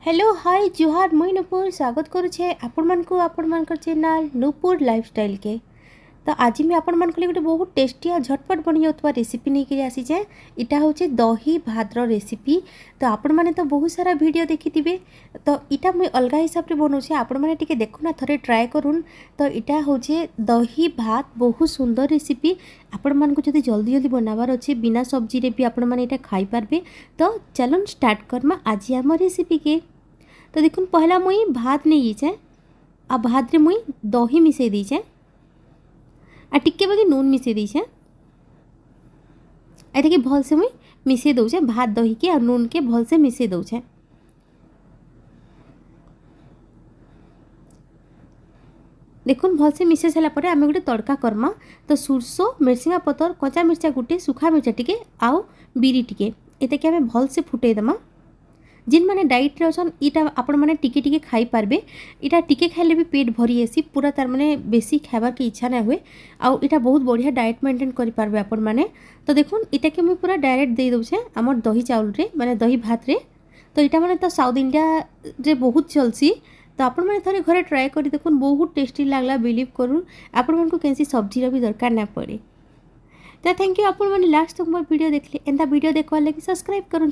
Hello hi जुहार मुई नुपुर स्वागत करुछे आपण मानकु आपण मानकर चैनल नुपुर लाइफस्टाइल के। तो आज मैं आपण मान गोटे बहुत टेस्टी और झटपट बनी जाता रेसिपी नहीं करी आसीचे। इटा होचे दही भात रो रेसिपी। तो आपण माने तो बहुत सारा वीडियो देखी थिबे, तो इटा मुई अलगा हिसाब रे बनौछे, आपण माने टिके देखु ना थरे ट्राई करूँ। तो इटा होचे दही भात बहुत सुंदर रेसिपी। आपण मान को जदी जल्दी जल्दी बनाबार अच्छे बिना सब्जी रे भी आपण माने इटा खाई पारबे। तो चलन स्टार्ट करमा आज आम रेसिपी के। तो देखुन पहला मुई भात नहीं जाइछे, आ भात रे मुई दही मिसई दीछे, आ टिके बाकी नून मिसई दीछे। ए देखिए भल से मुई मिसई दउछे भात दही के आ नून के भल से मिसई दउछे। देखुन भल से मिसई सारा परे आमे गोटे तड़का करमा। तो सुरसो मिर्सिंगा पतर कच्चा मिर्चा गुटे सुखा मिर्चा टिके आउ बिरी टिके एते के आमे भल से फुटई दमा। जिन माने डाइट रे अछन इटा आपण माने टिके टिके खाई पारबे। इटा टिके खाइले भी पेट भरी आसी, पूरा तार माने बेसी खाइबार के इच्छा ना हुए। आउ इटा बहुत बढ़िया डाइट मेंटेन करि पारबे आपण माने। तो देखुन इटा के मुई पूरा डायरेक्ट दे दउछे हमर दही चावल रे माने दही भात रे। तो इटा माने तो साउथ इंडिया रे बहुत चलसी। तो आपण माने थरे घरे ट्राई करी देखुन, बहुत टेस्टी लागला। बिलीव करूँ आपण मन को कैसी सब्जी रो भी दरकार ना पड़े। तो थैंक यू आपण माने लास्ट तक मोर वीडियो देखले। एंता वीडियो देखवार लागि सब्सक्राइब करूँ।